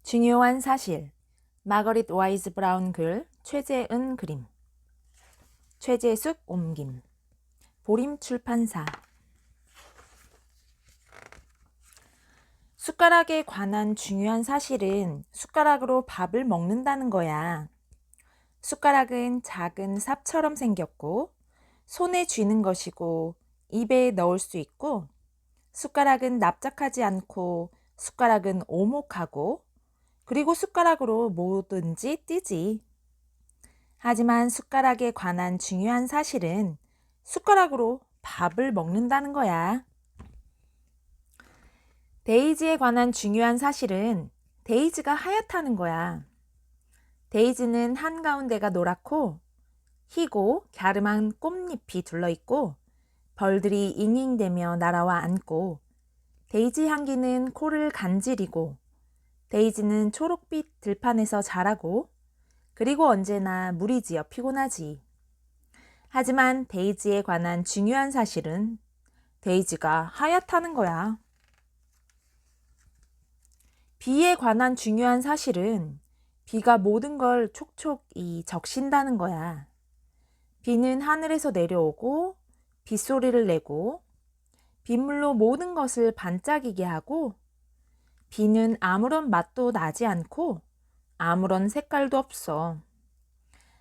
중요한 사실. 마거릿 와이즈 브라운 글, 최재은 그림. 최재숙 옮김. 보림 출판사. 숟가락에 관한 중요한 사실은 숟가락으로 밥을 먹는다는 거야. 숟가락은 작은 삽처럼 생겼고 손에 쥐는 것이고 입에 넣을 수 있고, 숟가락은 납작하지 않고 숟가락은 오목하고, 그리고 숟가락으로 뭐든지 띄지. 하지만 숟가락에 관한 중요한 사실은 숟가락으로 밥을 먹는다는 거야. 데이지에 관한 중요한 사실은 데이지가 하얗다는 거야. 데이지는 한가운데가 노랗고 희고 갸름한 꽃잎이 둘러있고 벌들이 잉잉대며 날아와 앉고, 데이지 향기는 코를 간지리고, 데이지는 초록빛 들판에서 자라고, 그리고 언제나 무리지어 피곤하지. 하지만 데이지에 관한 중요한 사실은 데이지가 하얗다는 거야. 비에 관한 중요한 사실은 비가 모든 걸 촉촉이 적신다는 거야. 비는 하늘에서 내려오고 빗소리를 내고 빗물로 모든 것을 반짝이게 하고, 비는 아무런 맛도 나지 않고 아무런 색깔도 없어.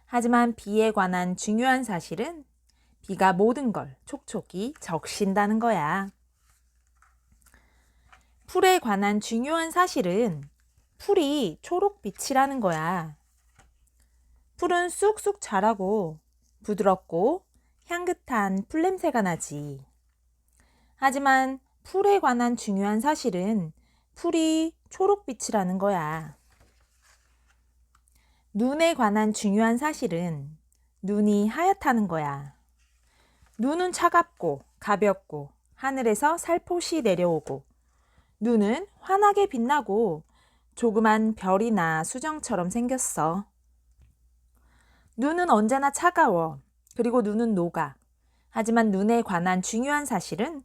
하지만 비에 관한 중요한 사실은 비가 모든 걸 촉촉이 적신다는 거야. 풀에 관한 중요한 사실은 풀이 초록빛이라는 거야. 풀은 쑥쑥 자라고 부드럽고 향긋한 풀 냄새가 나지. 하지만 풀에 관한 중요한 사실은 풀이 초록빛이라는 거야. 눈에 관한 중요한 사실은 눈이 하얗다는 거야. 눈은 차갑고 가볍고 하늘에서 살포시 내려오고, 눈은 환하게 빛나고 조그만 별이나 수정처럼 생겼어. 눈은 언제나 차가워. 그리고 눈은 녹아. 하지만 눈에 관한 중요한 사실은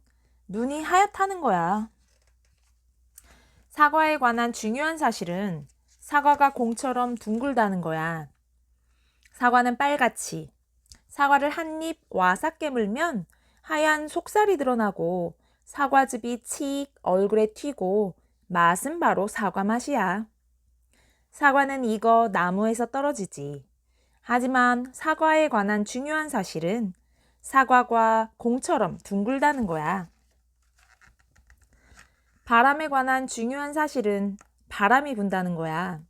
눈이 하얗다는 거야. 사과에 관한 중요한 사실은 사과가 공처럼 둥글다는 거야. 사과는 빨갛지. 사과를 한 입 와삭 깨물면 하얀 속살이 드러나고 사과즙이 칙 얼굴에 튀고 맛은 바로 사과 맛이야. 사과는 익어 나무에서 떨어지지. 하지만 사과에 관한 중요한 사실은 사과가 공처럼 둥글다는 거야. 바람에 관한 중요한 사실은 바람이 분다는 거야.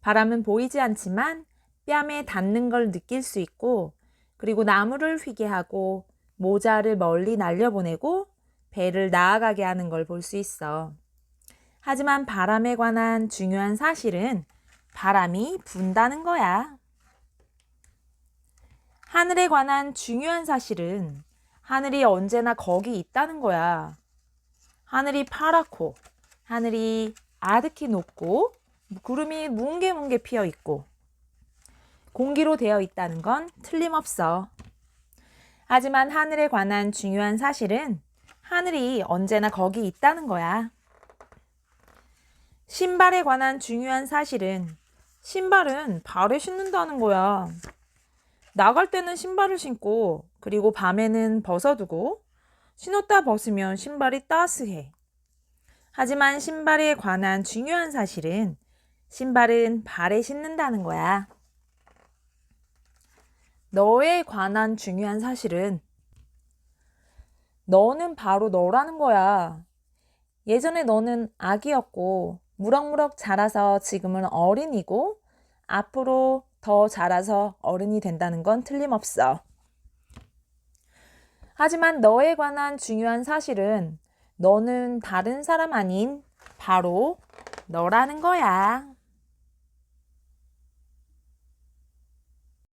바람은 보이지 않지만 뺨에 닿는 걸 느낄 수 있고, 그리고 나무를 휘게 하고 모자를 멀리 날려보내고 배를 나아가게 하는 걸 볼 수 있어. 하지만 바람에 관한 중요한 사실은 바람이 분다는 거야. 하늘에 관한 중요한 사실은 하늘이 언제나 거기 있다는 거야. 하늘이 파랗고 하늘이 아득히 높고 구름이 뭉게뭉게 피어 있고 공기로 되어 있다는 건 틀림없어. 하지만 하늘에 관한 중요한 사실은 하늘이 언제나 거기 있다는 거야. 신발에 관한 중요한 사실은 신발은 발에 신는다는 거야. 나갈 때는 신발을 신고, 그리고 밤에는 벗어두고, 신었다 벗으면 신발이 따스해. 하지만 신발에 관한 중요한 사실은 신발은 발에 신는다는 거야. 너에 관한 중요한 사실은 너는 바로 너라는 거야. 예전에 너는 아기였고 무럭무럭 자라서 지금은 어린이고 앞으로 더 자라서 어른이 된다는 건 틀림없어. 하지만 너에 관한 중요한 사실은 너는 다른 사람 아닌 바로 너라는 거야.